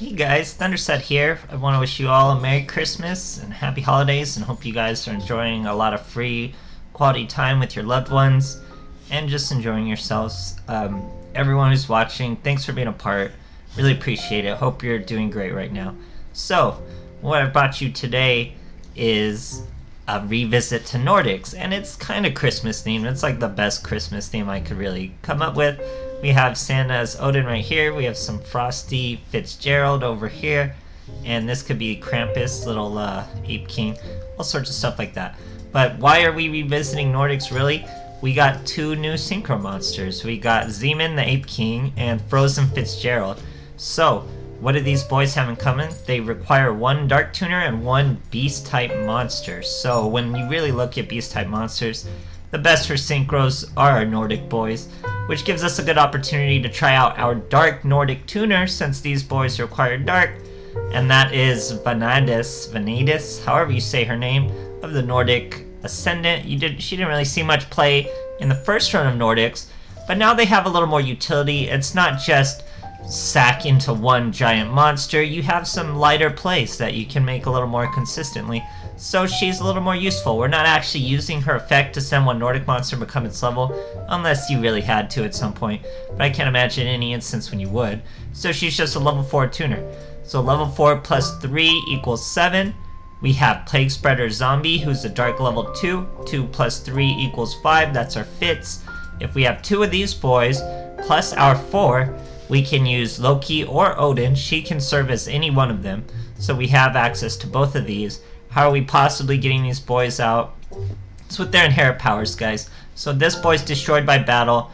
Hey guys, Thunderset here. I want to wish you all a Merry Christmas and Happy Holidays, and hope you guys are enjoying a lot of free quality time with your loved ones and just enjoying yourselves. Everyone who's watching, thanks for being a part. Really appreciate it. Hope you're doing great right now. So, what I brought you today is a revisit to Nordics, and it's kind of Christmas themed. It's like the best Christmas theme I could really come up with. We have Santa's Odin right here. We have some Frosty Fitzgerald over here. And this could be Krampus, little Ape King. All sorts of stuff like that. But why are we revisiting Nordics, really? We got two new synchro monsters. We got Zeman, the Ape King, and Frozen Fitzgerald. So, what do these boys have in common? They require one Dark Tuner and one Beast-type monster. So, when you really look at Beast-type monsters, the best for synchros are our Nordic boys, which gives us a good opportunity to try out our Dark Nordic Tuner since these boys require Dark, and that is Vanadis, however you say her name, of the Nordic Ascendant. She didn't really see much play in the first run of Nordics, but now they have a little more utility. It's not just sack into one giant monster. You have some lighter plays that you can make a little more consistently. So she's a little more useful. We're not actually using her effect to send one Nordic monster and become its level, unless you really had to at some point. But I can't imagine any instance when you would. So she's just a level 4 tuner. So level 4 plus 3 equals 7. We have Plague Spreader Zombie, who's a dark level 2. 2 plus 3 equals 5. That's our Fitz. If we have 2 of these boys, plus our 4, we can use Loki or Odin. She can serve as any one of them. So we have access to both of these. How are we possibly getting these boys out? It's with their inherent powers, guys. So this boy's destroyed by battle.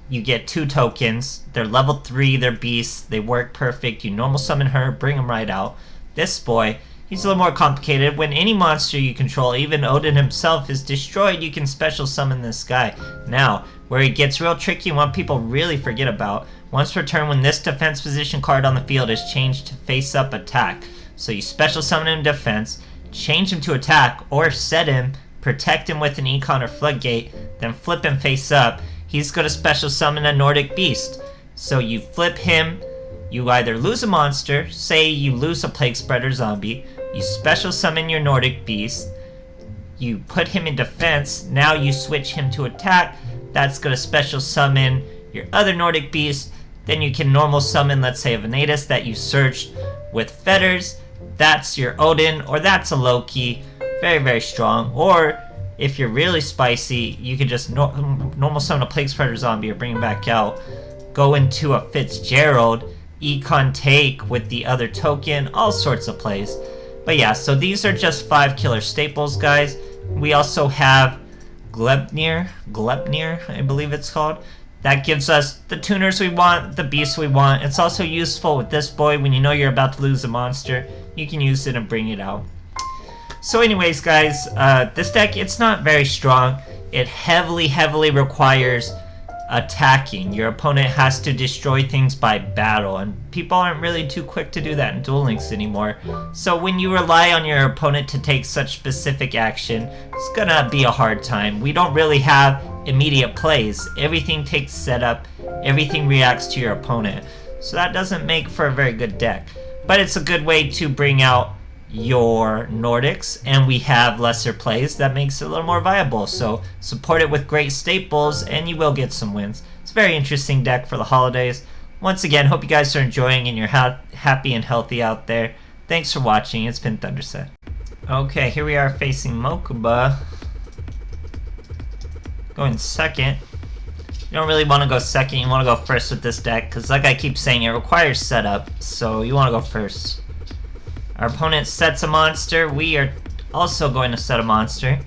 You get 2 tokens. They're level 3, they're beasts. They work perfect. You normal summon her, bring them right out. This boy, he's a little more complicated. When any monster you control, even Odin himself, is destroyed, you can special summon this guy. Now, where it gets real tricky and what people really forget about, once per turn when this defense position card on the field is changed to face up attack. So you special summon him defense, change him to attack, or set him, protect him with an Econ or Floodgate, then flip him face up. He's going to special summon a Nordic Beast. So you flip him, you either lose a monster, say you lose a Plague Spreader Zombie, you special summon your Nordic Beast, you put him in defense, now you switch him to attack, that's going to special summon your other Nordic Beast, then you can normal summon, let's say, a Vanadis that you searched with Fetters. That's your Odin, or that's a Loki. Very, very strong. Or, if you're really spicy, you can just normal summon a Plague Spreader Zombie or bring him back out. Go into a Fitzgerald, Econ take with the other token, all sorts of plays. But yeah, so these are just 5 killer staples, guys. We also have Glepnir, I believe it's called. That gives us the tuners we want, the beasts we want. It's also useful with this boy when you know you're about to lose a monster. You can use it and bring it out. So anyways, guys, this deck, it's not very strong. It heavily requires attacking. Your opponent has to destroy things by battle, and people aren't really too quick to do that in Duel Links anymore. So when you rely on your opponent to take such specific action, it's gonna be a hard time. We don't really have immediate plays. Everything takes setup, everything reacts to your opponent. So that doesn't make for a very good deck. But it's a good way to bring out your Nordics, and we have lesser plays that makes it a little more viable. So support it with great staples and you will get some wins. It's a very interesting deck for the holidays. Once again, hope you guys are enjoying and you're happy and healthy out there. Thanks for watching. It's been Thunderset. Okay, here we are facing MOBA. Going second. You don't really want to go second, you want to go first with this deck, because like I keep saying, it requires setup, so you want to go first. Our opponent sets a monster, we are also going to set a monster.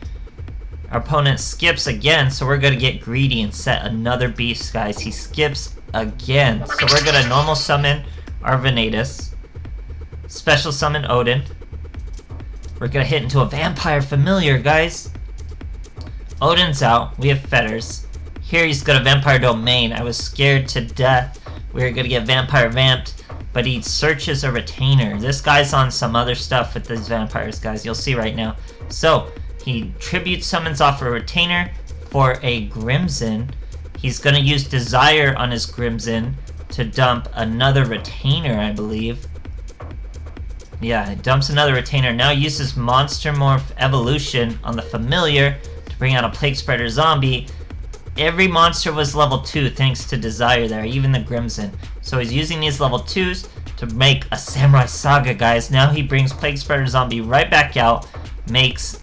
Our opponent skips again, so we're going to get greedy and set another beast, guys. He skips again, so we're going to normal summon our Vanadis, special summon Odin. We're going to hit into a Vampire Familiar, guys. Odin's out, we have Fetters. Here he's got a Vampire Domain. I was scared to death we were gonna get Vampire Vamped, but he searches a Retainer. This guy's on some other stuff with these vampires, guys. You'll see right now. So, he tribute summons off a Retainer for a Crimson. He's gonna use Desire on his Crimson to dump another Retainer, I believe. Yeah, it dumps another retainer. Now uses Monster Morph Evolution on the familiar to bring out a Plague Spreader zombie. Every monster was level 2 thanks to Desire there, even the Crimson. So he's using these level 2s to make a Samurai Saga, guys. Now he brings Plague Spreader zombie right back out, makes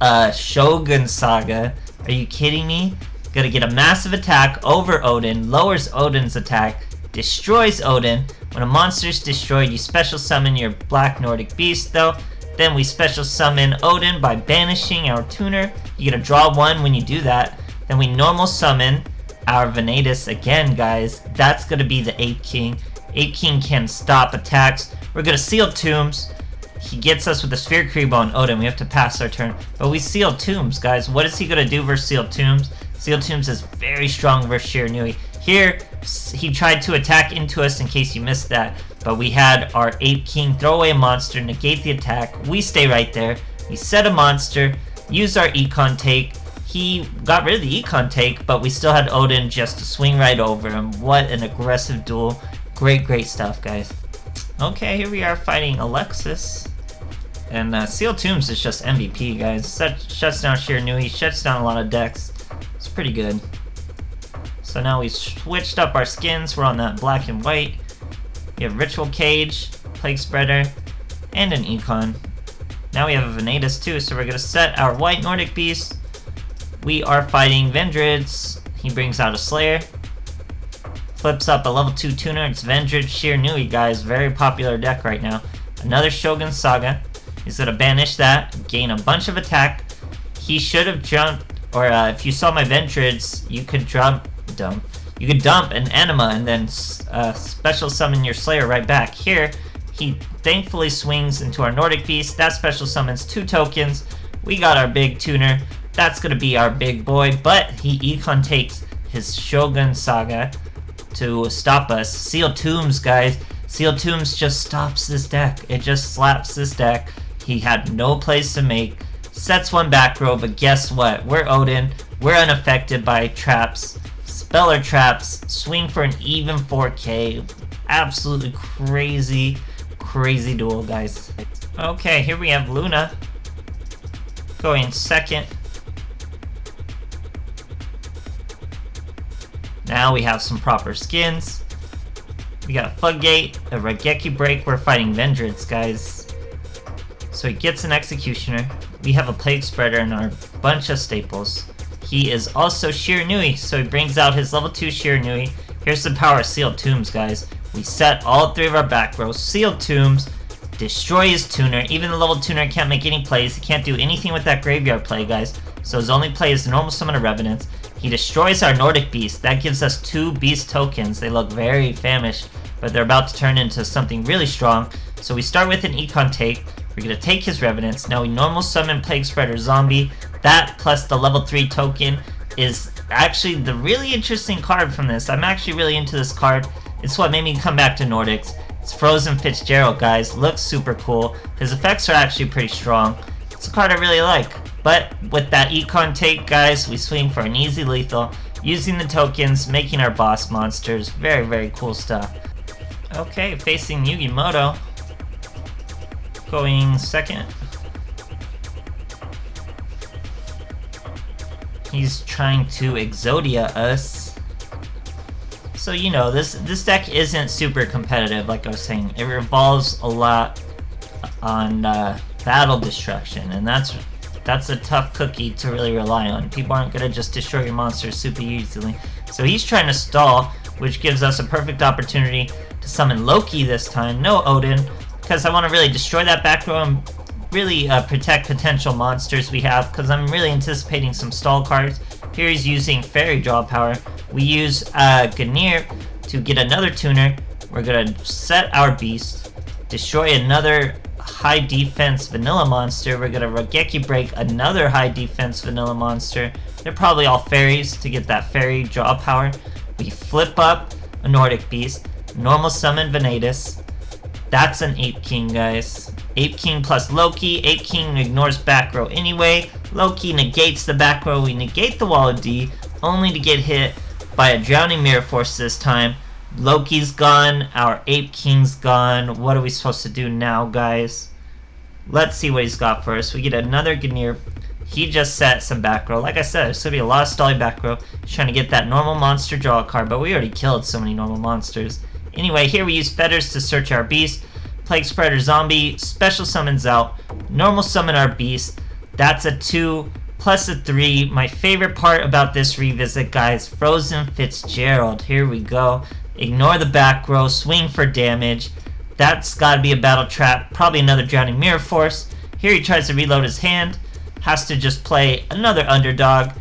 a Shogun Saga. Are you kidding me? Gonna get a massive attack over Odin, lowers Odin's attack, destroys Odin. When a monster is destroyed, you special summon your Black Nordic Beast though. Then we special summon Odin by banishing our tuner. You get a draw 1 when you do that. Then we normal summon our Venatus again, guys. That's gonna be the Ape King. Ape King can stop attacks. We're gonna seal Tombs. He gets us with the Sphere Creep on Odin. We have to pass our turn. But we seal Tombs, guys. What is he gonna do versus seal Tombs? Seal Tombs is very strong versus Shiranui. Here, he tried to attack into us in case you missed that. But we had our Ape King throw away a monster, negate the attack. We stay right there. We set a monster, use our Econ Take. He got rid of the Econ Take, but we still had Odin just to swing right over him. What an aggressive duel. Great stuff, guys. Okay, here we are fighting Alexis. And Seal Tombs is just MVP, guys. Shuts down Shiranui, shuts down a lot of decks. It's pretty good. So now we've switched up our skins. We're on that black and white. We have Ritual Cage, Plague Spreader, and an Econ. Now we have a Venatus too, so we're going to set our white Nordic Beast. We are fighting Vendrids. He brings out a Slayer. Flips up a level 2 tuner. It's Vendrid Shiranui, guys. Very popular deck right now. Another Shogun Saga. He's going to banish that, gain a bunch of attack. He should have jumped, or if you saw my Vendrids, you could dump an Anima and then special summon your Slayer right back. Here, he thankfully swings into our Nordic Beast. That special summons 2 tokens. We got our big tuner. That's going to be our big boy, but he Econ takes his Shogun Saga to stop us. Seal Tombs, guys. Seal Tombs just stops this deck. It just slaps this deck. He had no place to make. Sets one back row, but guess what? We're Odin. We're unaffected by traps. Speller traps. Swing for an even 4K. Absolutely crazy duel, guys. Okay, here we have Luna going second. Now we have some proper skins. We got a Floodgate, a Raigeki Break. We're fighting Vendrids, guys. So he gets an Executioner. We have a Plague Spreader and our bunch of staples. He is also Shiranui, so he brings out his level 2 Shiranui. Here's the power of Sealed Tombs, guys. We set all 3 of our back rows. Sealed Tombs, destroy his tuner. Even the level tuner can't make any plays. He can't do anything with that graveyard play, guys. So his only play is the normal summon of Revenants. He destroys our Nordic Beast. That gives us 2 Beast tokens. They look very famished, but they're about to turn into something really strong. So we start with an Econ Take. We're going to take his Revenants. Now we normal summon Plague Spreader Zombie. That plus the level 3 token is actually the really interesting card from this. I'm actually really into this card. It's what made me come back to Nordics. It's Frozen Fitzgerald, guys. Looks super cool. His effects are actually pretty strong. It's a card I really like. But with that Econ Take, guys, we swing for an easy lethal, using the tokens, making our boss monsters. Very cool stuff. Okay, facing Emoto, going second. He's trying to Exodia us. So you know, this deck isn't super competitive, like I was saying. It revolves a lot on battle destruction, and that's a tough cookie to really rely on. People aren't gonna just destroy your monsters super easily. So he's trying to stall, which gives us a perfect opportunity to summon Loki this time. No Odin, because I want to really destroy that back row and really protect potential monsters we have, because I'm really anticipating some stall cards. Here he's using Fairy Draw Power. We use Ganir to get another tuner. We're gonna set our beast, destroy another high defense vanilla monster. We're gonna Raigeki Break another high defense vanilla monster. They're probably all fairies to get that fairy draw power. We flip up a Nordic Beast, normal summon Venatus. That's an Ape King, guys. Ape King plus Loki. Ape King ignores back row anyway. Loki negates the back row. We negate the Wall of D, only to get hit by a Drowning Mirror Force this time. Loki's gone. Our Ape King's gone. What are we supposed to do now, guys? Let's see what he's got for us. We get another Ganir. He just set some back row. Like I said, there's going to be a lot of Stolly back row. He's trying to get that normal monster draw card, but we already killed so many normal monsters. Anyway, here we use Feathers to search our beast. Plague Spreader Zombie. Special summons out. Normal summon our beast. That's a 2 plus a 3. My favorite part about this revisit, guys. Frozen Fitzgerald. Here we go. Ignore the back row. Swing for damage. That's got to be a battle trap. Probably another Drowning Mirror Force. Here he tries to reload his hand. Has to just play another underdog.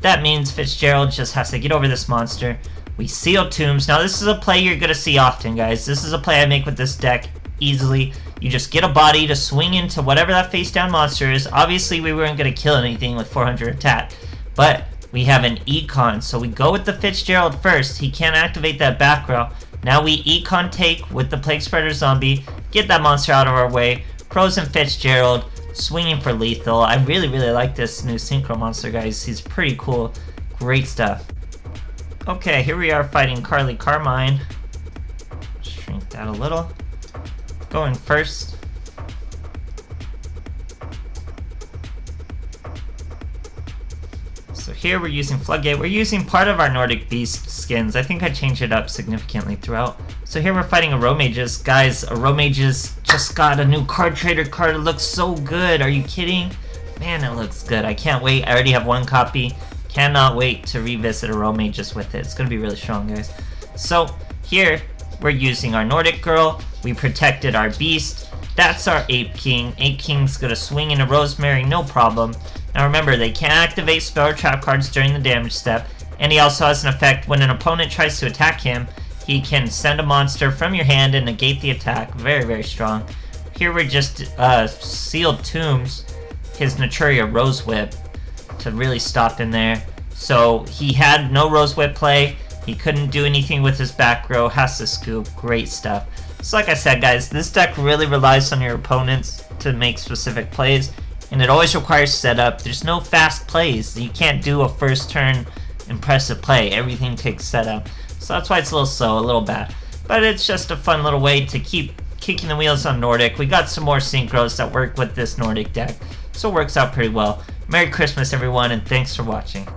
That means Fitzgerald just has to get over this monster. We seal Tombs. Now this is a play you're going to see often, guys. This is a play I make with this deck easily. You just get a body to swing into whatever that face down monster is. Obviously we weren't going to kill anything with 400 attack, but we have an Econ. So we go with the Fitzgerald first. He can't activate that back row. Now we Econ take with the Plague Spreader Zombie. Get that monster out of our way. Frozen Fitzgerald. Swinging for lethal. I really like this new synchro monster, guys. He's pretty cool. Great stuff. Okay, here we are fighting Carmine. Shrink that a little. Going first. So here we're using Floodgate. We're using part of our Nordic Beast skins. I think I changed it up significantly throughout. So here we're fighting a Romages. Guys, a Romages just got a new card trader card. It looks so good. Are you kidding? Man, it looks good. I can't wait. I already have one copy. Cannot wait to revisit a Romages with it. It's going to be really strong, guys. So here we're using our Nordic Girl. We protected our Beast. That's our Ape King. Ape King's going to swing into Rosemary, no problem. Now remember, they can't activate spell or trap cards during the damage step. And he also has an effect when an opponent tries to attack him. He can send a monster from your hand and negate the attack. Very strong. Here we're just sealed Tombs his Naturia Rose Whip to really stop him there. So he had no Rose Whip play. He couldn't do anything with his back row. Has to scoop. Great stuff. So like I said, guys, this deck really relies on your opponents to make specific plays. And it always requires setup. There's no fast plays. You can't do a first turn impressive play. Everything takes setup. So that's why it's a little slow, a little bad. But it's just a fun little way to keep kicking the wheels on Nordic. We got some more synchros that work with this Nordic deck. So it works out pretty well. Merry Christmas, everyone, and thanks for watching.